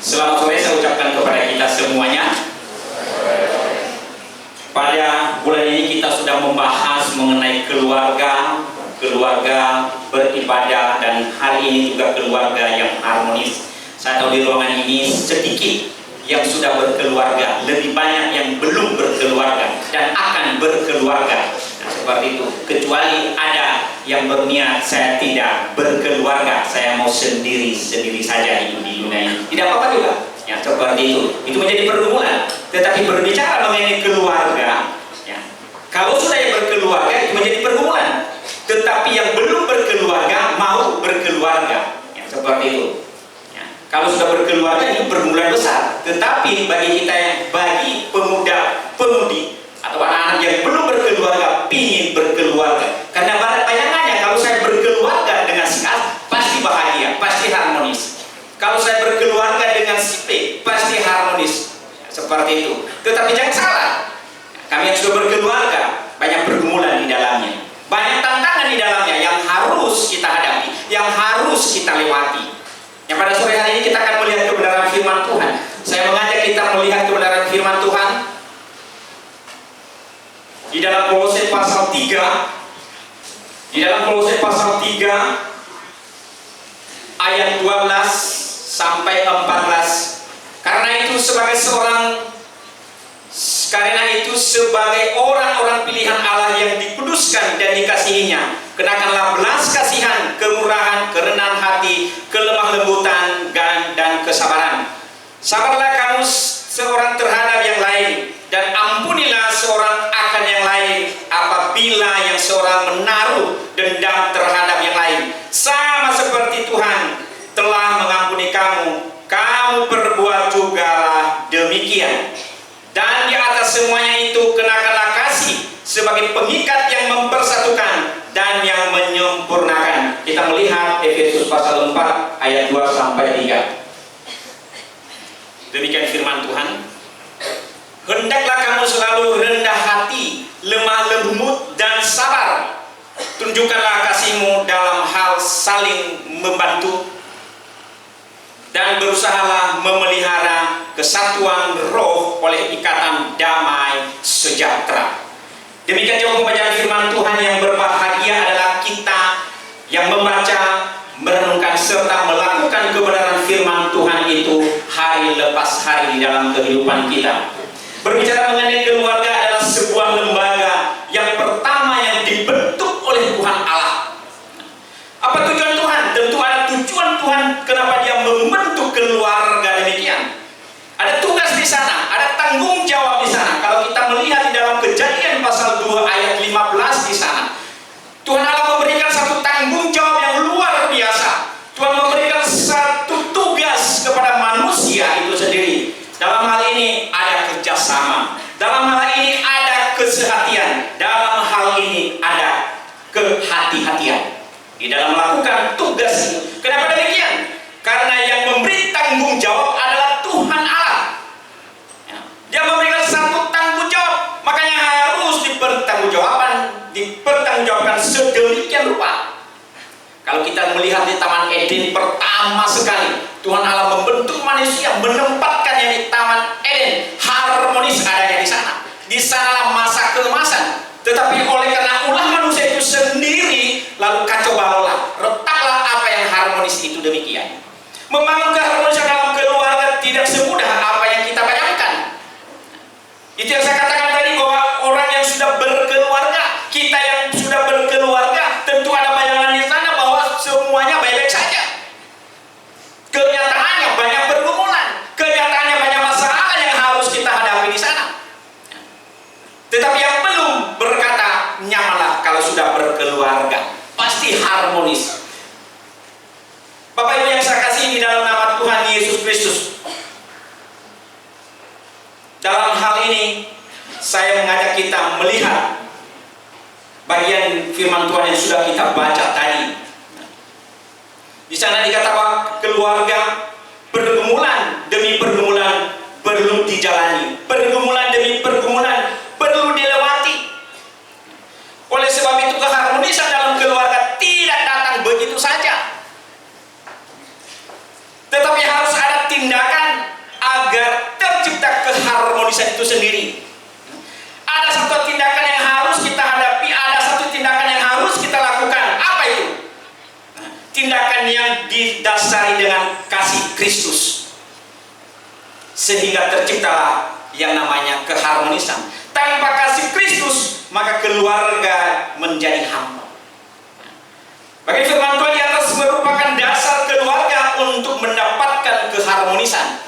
Selamat sore saya ucapkan kepada kita semuanya. Pada bulan ini kita sudah membahas mengenai keluarga beribadah, dan hari ini juga keluarga yang harmonis. Saya tahu di ruangan ini sedikit yang sudah berkeluarga, lebih banyak yang belum berkeluarga dan akan berkeluarga. Nah, seperti itu. Kecuali ada yang berniat, saya tidak berkeluarga, saya mau sendiri saja hidup di dunia ini. Tidak apa-apa juga. Ya, seperti itu. Itu menjadi pergumulan. Tetapi berbicara mengenai keluarga, ya, kalau sudah yang berkeluarga itu menjadi pergumulan. Tetapi yang belum berkeluarga mau berkeluarga, ya, seperti itu. Ya, kalau sudah berkeluarga itu pergumulan besar. Tetapi bagi kita, bagi pemuda-pemudi atau anak-anak yang belum berkeluarga, ingin berkeluarga. Karena bayangannya kalau saya berkeluarga dengan si A, pasti bahagia, pasti harmonis. Kalau saya berkeluarga dengan si B, pasti harmonis. Ya, seperti itu. Tetapi jangan salah. Kami yang sudah berkeluarga, banyak pergumulan di dalamnya. Banyak tantangan di dalamnya yang harus kita hadapi, yang harus kita lewati. Yang pada sore hari ini kita akan melihat kebenaran firman Tuhan. Saya mengajak kita melihat kebenaran firman Tuhan di dalam Kolose pasal 3. Di dalam Kolose pasal 3 ayat 12 sampai 14. Karena itu sebagai orang-orang pilihan Allah yang dikuduskan dan dikasihinya, kenakanlah belas kasihan, kemurahan, kerendahan hati, kelemah lembutan, dan kesabaran. Sabarlah kamu seorang terhadap yang lain, dan ampunilah seorang akan yang lain apabila yang seorang menaruh dendam terhadap yang lain. Sama seperti Tuhan telah mengampuni kamu, kamu perbuat jugalah demikian. Dan di atas semuanya itu kenakanlah kasih sebagai pengikat yang mempersatukan dan yang menyempurnakan. Kita melihat Efesus pasal 4 ayat 2 sampai 3. Demikian firman Tuhan. Hendaklah kamu selalu rendah hati, lemah lembut dan sabar. Tunjukkanlah kasihmu dalam hal saling membantu, dan berusahalah memelihara kesatuan roh oleh ikatan damai sejahtera. Demikian juga pembacaan firman Tuhan. Yang berbahagia adalah kita yang membaca, merenungkan serta melakukan kebenaran firman Tuhan itu hari lepas hari di dalam kehidupan kita. Berbicara mengenai keluarga adalah sebuah lembaga yang pertama yang dibentuk oleh Tuhan Allah. Apa tujuan Tuhan? Tentu ada tujuan Tuhan kenapa Dia membentuk keluarga demikian. Ada tugas di sana, ada tanggung jawab di sana. Kalau kita melihat di dalam Kejadian pasal 2 ayat 15 di sana, Tuhan Allah memberikan satu tanggung jawab yang luar biasa. Tuhan memberikan satu tugas kepada manusia itu sendiri. Dalam hal ini ada kerjasama, dalam hal ini ada kesehatian, dalam hal ini ada kehati-hatian di dalam melakukan tugas itu. Kenapa demikian? Karena yang memberi tanggung jawab adalah Tuhan Allah. Ya. Dia memberikan satu tanggung jawab, makanya harus dipertanggungjawabkan sedemikian rupa. Kalau kita melihat di Taman Eden pertama sekali, Tuhan Allah membentuk manusia, menempatkannya di Taman Eden, harmonis adanya di sana. Di sanalah masa keemasan. Tetapi oleh karena ulah manusia itu sendiri, lalu kacau balau, retaklah apa yang harmonis itu demikian. Membangun keharmonisan dalam keluarga tidak semudah apa yang kita bayangkan. Itu yang saya katakan tadi, bahwa orang yang sudah berkeluarga, kita yang sudah berkeluarga, tentu ada bayangan di sana bahwa semuanya baik-baik saja. Kenyataannya banyak pergumulan, kenyataannya banyak masalah yang harus kita hadapi di sana. Tetapi yang belum berkata nyamanlah kalau sudah berkeluarga, pasti harmonis. Bapak Ibu yang saya kasih di dalam nama Tuhan Yesus Kristus, dalam hal ini saya mengajak kita melihat bagian firman Tuhan yang sudah kita baca tadi. Di sana dikatakan keluarga pergumulan demi pergumulan perlu dijalani, pergumulan demi pergumulan perlu dilewati. Oleh sebab itu keharmonisan dalam keluarga tidak datang begitu saja, tetapi harus ada tindakan, keharmonisan itu sendiri. Ada satu tindakan yang harus kita hadapi, ada satu tindakan yang harus kita lakukan. Apa itu? Tindakan yang didasari dengan kasih Kristus, sehingga terciptalah yang namanya keharmonisan. Tanpa kasih Kristus, maka keluarga menjadi hampa. Bagi firman Tuhan di atas merupakan dasar keluarga untuk mendapatkan keharmonisan.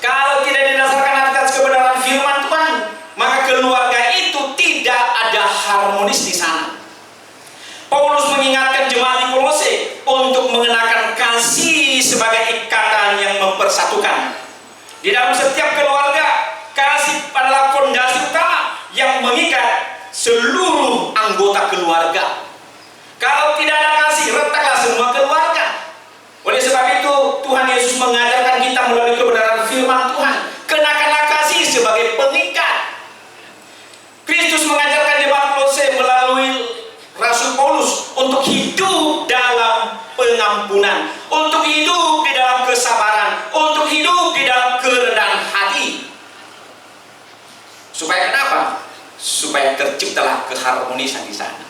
Kalau tidak didasarkan atas kebenaran firman Tuhan, maka keluarga itu tidak ada harmonis di sana. Paulus mengingatkan jemaat di Kolose untuk mengenakan kasih sebagai ikatan yang mempersatukan. Di dalam setiap keluarga, kasih adalah fondasi utama yang mengikat seluruh anggota keluarga. Kalau tidak ada kasih, retaklah semua keluarga. Oleh sebab itu, Tuhan Yesus mengajarkan kita melalui kebenaran firman Tuhan, kenakanlah kasih sebagai pengikat. Kristus mengajarkan jemaat Kolose melalui Rasul Paulus untuk hidup dalam pengampunan, untuk hidup di dalam kesabaran, untuk hidup di dalam kerendahan hati. Supaya kenapa? Supaya terciptalah keharmonisan di sana.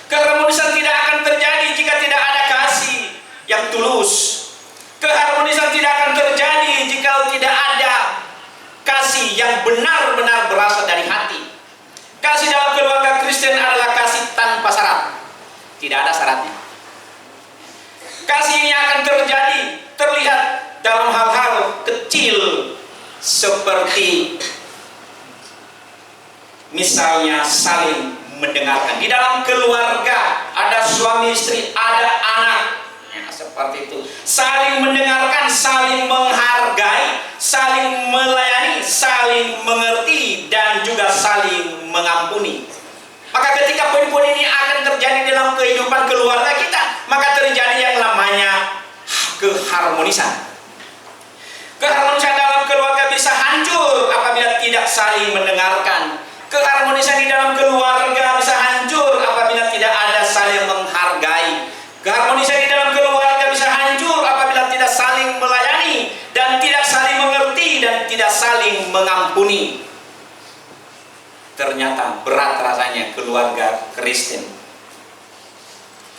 Keharmonisan tidak akan terjadi jika tidak ada kasih yang tulus. Keharmonisan tidak akan terjadi jika tidak ada kasih yang benar-benar berasal dari hati. Kasih dalam keluarga Kristen adalah kasih tanpa syarat. Tidak ada syaratnya. Kasih ini akan terjadi, terlihat dalam hal-hal kecil seperti misalnya saling mendengarkan. Di dalam keluarga ada suami istri, ada anak, ya, seperti itu. Saling mendengarkan, saling menghargai, saling melayani, saling mengerti, dan juga saling mengampuni. Maka ketika poin-poin ini akan terjadi dalam kehidupan keluarga kita, maka terjadi yang namanya keharmonisan. Keharmonisan dalam keluarga bisa hancur apabila tidak saling mendengarkan. Keharmonisan di dalam keluarga bisa hancur apabila tidak ada saling menghargai. Keharmonisan di dalam keluarga bisa hancur apabila tidak saling melayani dan tidak saling mengerti dan tidak saling mengampuni. Ternyata berat rasanya keluarga Kristen.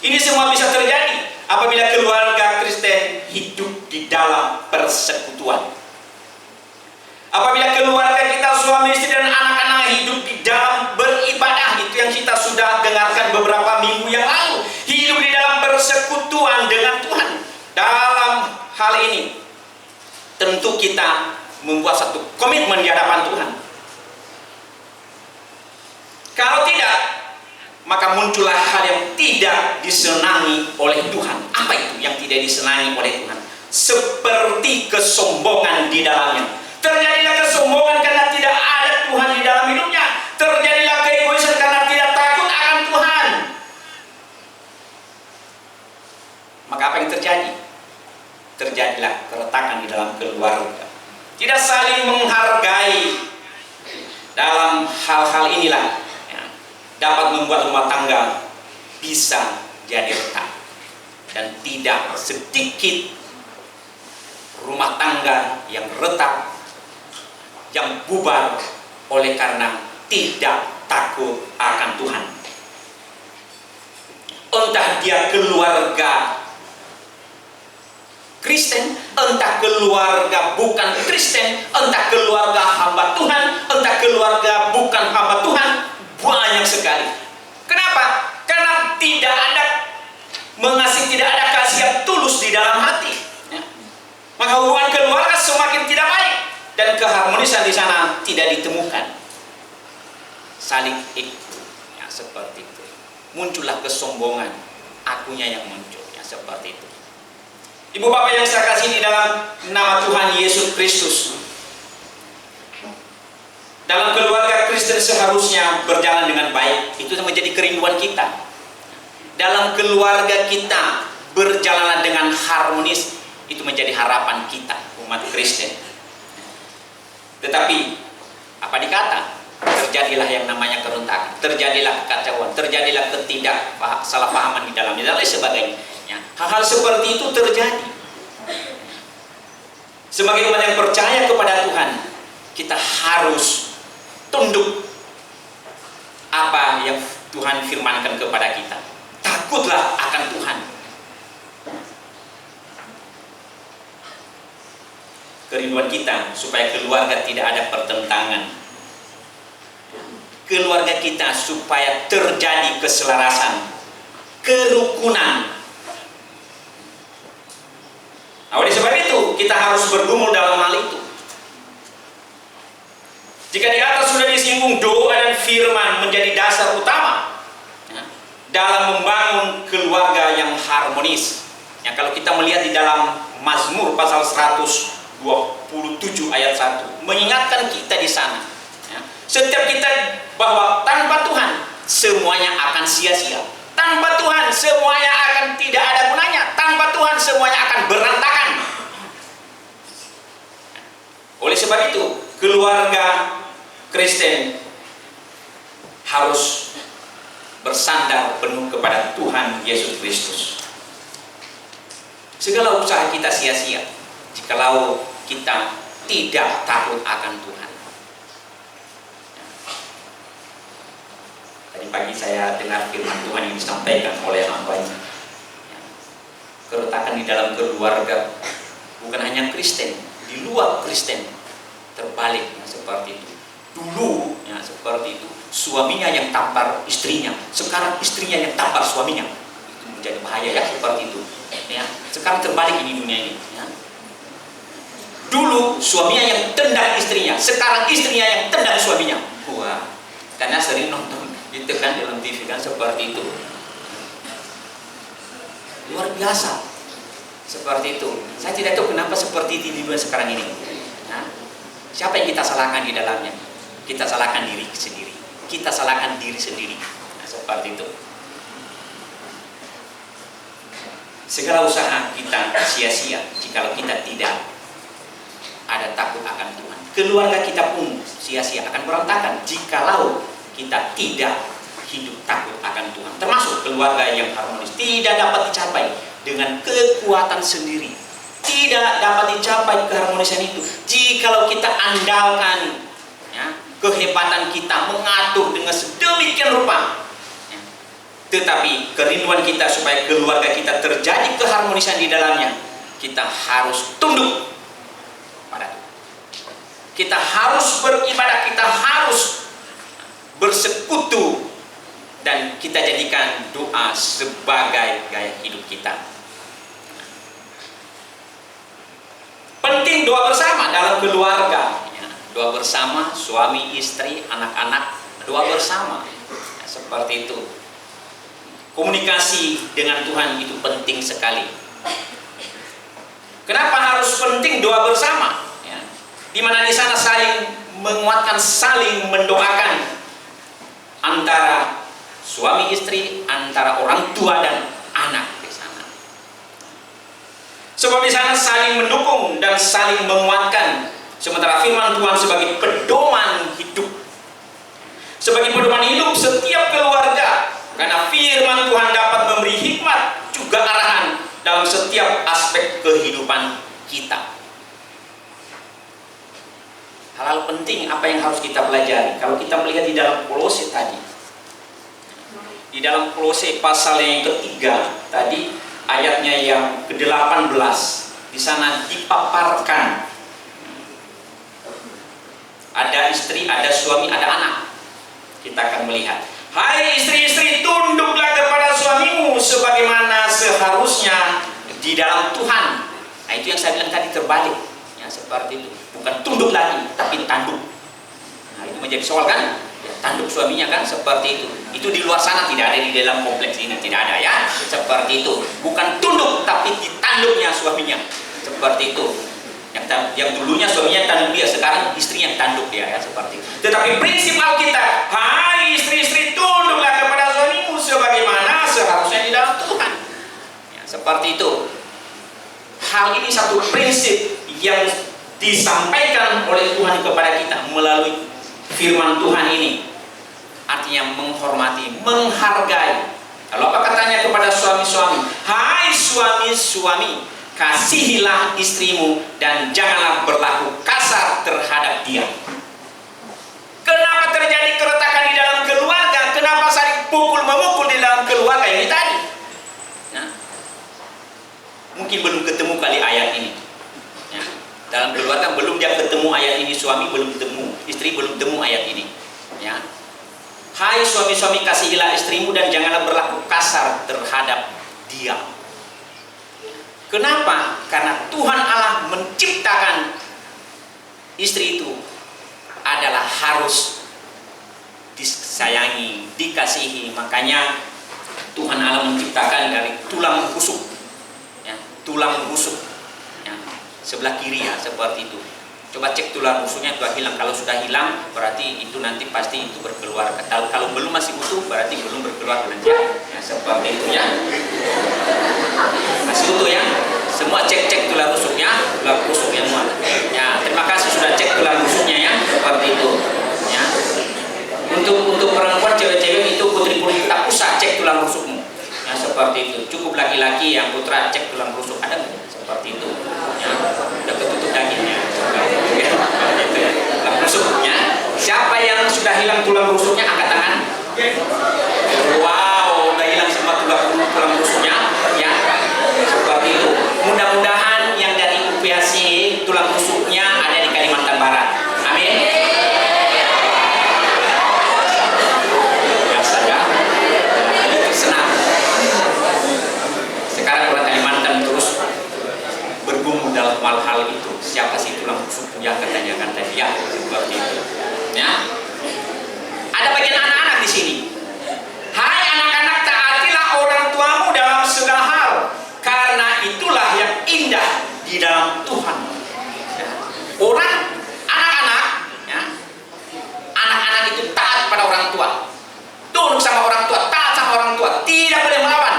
Ini semua bisa terjadi apabila keluarga Kristen hidup di dalam persekutuan. Apabila keluarga kita, suami istri dan anak-anak hidup di dalam beribadah, itu yang kita sudah dengarkan beberapa minggu yang lalu, hidup di dalam persekutuan dengan Tuhan. Dalam hal ini tentu kita membuat satu komitmen di hadapan Tuhan. Kalau tidak, maka muncullah hal yang tidak disenangi oleh Tuhan. Apa itu yang tidak disenangi oleh Tuhan? Seperti kesombongan di dalamnya. Terjadilah kesombongan karena tidak ada Tuhan di dalam hidupnya. Terjadilah keegoisan karena tidak takut akan Tuhan. Maka apa yang terjadi? Terjadilah keretakan di dalam keluarga. Tidak saling menghargai. Dalam hal-hal inilah ya, dapat membuat rumah tangga bisa jadi retak. Dan tidak sedikit rumah tangga yang retak, yang bubar oleh karena tidak takut akan Tuhan. Entah dia keluarga Kristen, entah keluarga bukan Kristen, entah keluarga hamba Tuhan, entah keluarga bukan hamba Tuhan, banyak sekali. Kenapa? Karena tidak ada tidak ada kasih yang tulus di dalam hati. Maka hubungan keluarga semakin tidak baik. Dan keharmonisan di sana tidak ditemukan. Saling ikut, ya, seperti itu. Muncullah kesombongan, akunya yang muncul, ya, seperti itu. Ibu bapak yang saya kasih di dalam nama Tuhan Yesus Kristus, dalam keluarga Kristen seharusnya berjalan dengan baik. Itu menjadi kerinduan kita. Dalam keluarga kita berjalan dengan harmonis. Itu menjadi harapan kita, umat Kristen. Tetapi apa dikata? Terjadilah yang namanya kerontakan, terjadilah kekacauan, terjadilah ketidaksalahpahaman di dalamnya dan lain sebagainya. Hal-hal seperti itu terjadi. Sebagai umat yang percaya kepada Tuhan, kita harus tunduk apa yang Tuhan firmankan kepada kita. Takutlah akan Tuhan. Kerinduan kita supaya keluarga tidak ada pertentangan. Keluarga kita supaya terjadi keselarasan, kerukunan. Nah, oleh sebab itu kita harus bergumul dalam hal itu. Jika di atas sudah disinggung doa dan firman menjadi dasar utama dalam membangun keluarga yang harmonis. Ya, kalau kita melihat di dalam Mazmur pasal 127 ayat 1 mengingatkan kita di sana, ya, setiap kita bahwa tanpa Tuhan semuanya akan sia-sia. Tanpa Tuhan semuanya akan tidak ada gunanya. Tanpa Tuhan semuanya akan berantakan. Oleh sebab itu, keluarga Kristen harus bersandar penuh kepada Tuhan Yesus Kristus. Segala usaha kita sia-sia jikalau kita tidak takut akan Tuhan. Tadi pagi saya dengar firman Tuhan yang disampaikan oleh hambanya. Keretakan di dalam keluarga bukan hanya Kristen, di luar Kristen terbalik seperti itu. Dulu ya seperti itu, suaminya yang tampar istrinya, sekarang istrinya yang tampar suaminya. Itu menjadi bahaya ya seperti itu. Ya, sekarang terbalik ini dunia ini. Ya. Dulu suaminya yang tendang istrinya, sekarang istrinya yang tendang suaminya. Wah, karena sering nonton itu kan dalam TV kan seperti itu. Luar biasa seperti itu. Saya tidak tahu kenapa seperti itu di dunia sekarang ini. Nah, siapa yang kita salahkan di dalamnya? Kita salahkan diri sendiri. Kita salahkan diri sendiri. Nah, seperti itu. Segala usaha kita sia-sia jikalau kita tidak ada takut akan Tuhan. Keluarga kita pun sia-sia, akan berantakan jikalau kita tidak hidup takut akan Tuhan. Termasuk keluarga yang harmonis tidak dapat dicapai dengan kekuatan sendiri. Tidak dapat dicapai keharmonisan itu jikalau kita andalkan ya, kehebatan kita mengatur dengan sedemikian rupa. Ya. Tetapi kerinduan kita supaya keluarga kita terjadi keharmonisan di dalamnya, kita harus tunduk pada Tuhan. Kita harus beribadah, kita harus bersekutu, dan kita jadikan doa sebagai gaya hidup kita. Penting doa bersama dalam keluarga, ya. Doa bersama suami, istri, anak-anak, doa bersama, ya, seperti itu. Komunikasi dengan Tuhan itu penting sekali. Kenapa harus penting doa bersama? Ya. Di mana di sana saling menguatkan, saling mendoakan antara suami istri, antara orang tua dan anak di sana. Sebab di sana saling mendukung dan saling menguatkan. Sementara firman Tuhan sebagai pedoman hidup, sebagai pedoman hidup setiap keluarga. Karena firman Tuhan dapat memberi hikmat juga arahan dalam setiap aspek kehidupan kita. Hal-hal penting apa yang harus kita pelajari. Kalau kita melihat di dalam Kolose tadi, di dalam Kolose pasal yang ketiga tadi, ayatnya yang ke-18, di sana dipaparkan ada istri, ada suami, ada anak. Kita akan melihat, hai istri-istri, tunduklah kepada suamimu sebagaimana seharusnya di dalam Tuhan. Nah, itu yang saya bilang tadi terbalik ya, seperti itu. Bukan tunduk lagi, tapi tanduk. Nah, itu menjadi soal kan? Tanduk suaminya kan seperti itu. Itu di luar sana tidak ada, di dalam kompleks ini tidak ada ya. Seperti itu. Bukan tunduk tapi ditanduknya suaminya. Seperti itu. Yang dulunya suaminya tanduk dia, sekarang istri yang tanduk dia ya, seperti itu. Tetapi prinsip Alkitab, hai istri-istri, tunduklah kepada suamimu sebagaimana seharusnya di dalam Tuhan. Ya, seperti itu. Hal ini satu prinsip yang disampaikan oleh Tuhan kepada kita melalui firman Tuhan ini. Artinya menghormati, menghargai. Lalu apa katanya kepada suami-suami? Hai suami-suami, kasihilah istrimu dan janganlah berlaku kasar terhadap dia. dalam keluarga ini tadi. Nah, mungkin belum ketemu kali ayat ini. Ya, dalam keluarga belum dia ketemu ayat ini, suami belum ketemu, istri belum ketemu ayat ini. Ya. Hai suami-suami, kasihilah istrimu dan janganlah berlaku kasar terhadap dia. Kenapa? Karena Tuhan Allah menciptakan istri itu adalah harus disayangi, dikasihi. Makanya Tuhan Allah menciptakan dari tulang rusuk, ya, tulang rusuk, ya, sebelah kiri ya, seperti itu. Coba cek tulang rusuknya sudah hilang. Kalau sudah hilang berarti itu nanti pasti itu berkeluarga. Kalau belum masih utuh berarti belum berkeluarga nanti. Ya, seperti itu ya. Masih utuh ya. Semua cek tulang rusuknya semua. Ya, terima kasih sudah cek tulang rusuknya ya, seperti itu. Ya. Untuk perempuan cewek-cewek itu putri-putri tak usah cek tulang rusukmu. Ya, seperti itu. Cukup laki-laki yang putra cek tulang rusuk, ada nggak? Seperti itu. Ya, udah ketutup dagingnya. Tulang rusuknya. Siapa yang sudah hilang tulang rusuknya angkat tangan. Wow, udah hilang semua tulang rusuknya. Ya, seperti itu. Mudah-mudahan yang dari UPAC tulang rusuknya ada di Kalimantan Barat. Amin. Ya saja. Senang. Sekarang orang Kalimantan terus bergumul dalam hal-hal itu. Siapa sih tulang rusuk yang ketanyakan tadi ya, seperti itu. Ya. Ada bagian anak-anak di sini. Hai anak-anak, taatilah orang tuamu dalam segala hal, karena itulah yang indah di dalam Tuhan. Ya. Anak-anak itu taat pada orang tua, tunduk sama orang tua, taat sama orang tua, tidak boleh melawan.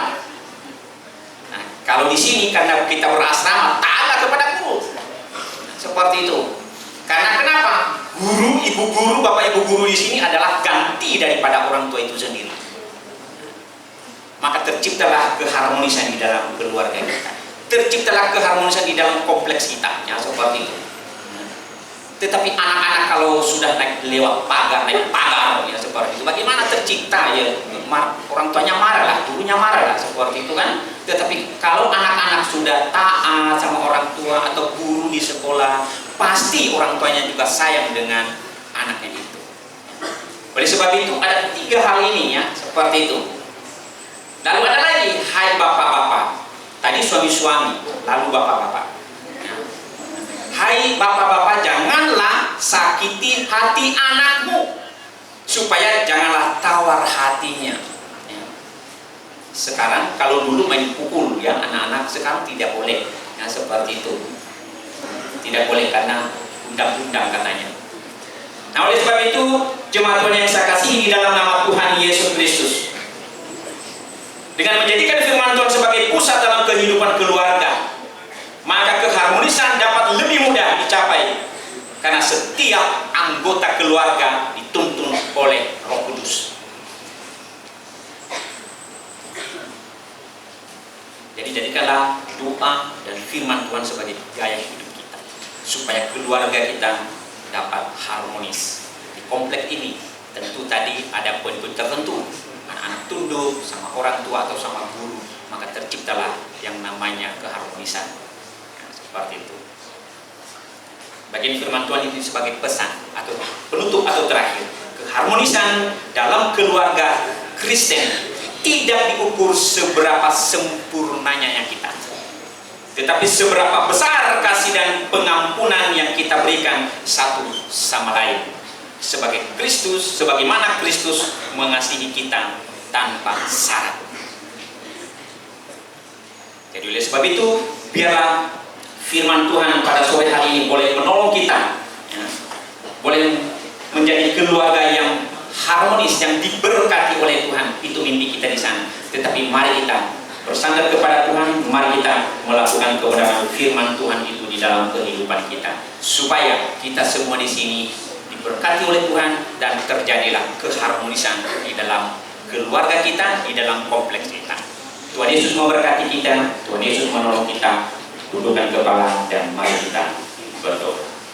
Nah, kalau di sini karena kita berasrama, taatlah kepada guru. Seperti itu. Karena kenapa? Guru, ibu guru, bapak ibu guru di sini adalah ganti daripada orang tua itu sendiri. Maka terciptalah keharmonisan di dalam keluarga kita. Terciptalah keharmonisan di dalam kompleks kita, ya, seperti itu. Tetapi anak-anak kalau sudah naik pagar, ya seperti itu. Bagaimana tercipta ya? Orang tuanya marah lah, gurunya marah lah, seperti itu kan. Tetapi kalau anak-anak sudah taat sama orang tua atau guru di sekolah, pasti orang tuanya juga sayang dengan anaknya itu. Oleh sebab itu ada 3 hal ini ya, seperti itu. Lalu ada lagi, hai bapak-bapak. Tadi suami-suami, lalu bapak-bapak. Ya. Hai bapak-bapak, janganlah sakiti hati anakmu, supaya janganlah tawar hatinya. Ya. Sekarang kalau dulu main pukul ya anak-anak, sekarang tidak boleh. Ya, seperti itu. Tidak boleh karena undang-undang katanya. Nah, oleh sebab itu jemaat Tuhan yang saya kasihi di dalam nama Tuhan Yesus Kristus, dengan menjadikan firman Tuhan sebagai pusat dalam kehidupan keluarga, maka keharmonisan dapat lebih mudah dicapai karena setiap anggota keluarga dituntun oleh Roh Kudus. Jadi jadikanlah doa dan firman Tuhan sebagai gaya hidup kita, supaya keluarga kita dapat harmonis. Di kompleks ini tentu tadi ada poin-poin tertentu. Anak-anak tunduk sama orang tua atau sama guru, maka terciptalah yang namanya keharmonisan. Nah, seperti itu. Bagian firman Tuhan itu sebagai pesan atau penutup atau terakhir. Keharmonisan dalam keluarga Kristen tidak diukur seberapa sempurnanya yang kita, tetapi seberapa besar kasih dan pengampunan yang kita berikan satu sama lain. Sebagai Kristus, sebagaimana Kristus mengasihi kita tanpa syarat. Jadi oleh sebab itu, biarlah firman Tuhan pada sore hari ini boleh menolong kita, ya, boleh menjadi keluarga yang harmonis, yang diberkati oleh Tuhan. Itu mimpi kita di sana. Tetapi mari kita bersandar kepada Tuhan, mari kita melakukan kebenaran firman Tuhan itu di dalam kehidupan kita, supaya kita semua di sini diberkati oleh Tuhan dan terjadilah keharmonisan di dalam keluarga kita, di dalam kompleks kita. Tuhan Yesus memberkati kita, Tuhan Yesus menolong kita. Dudukkan kepala dan mari kita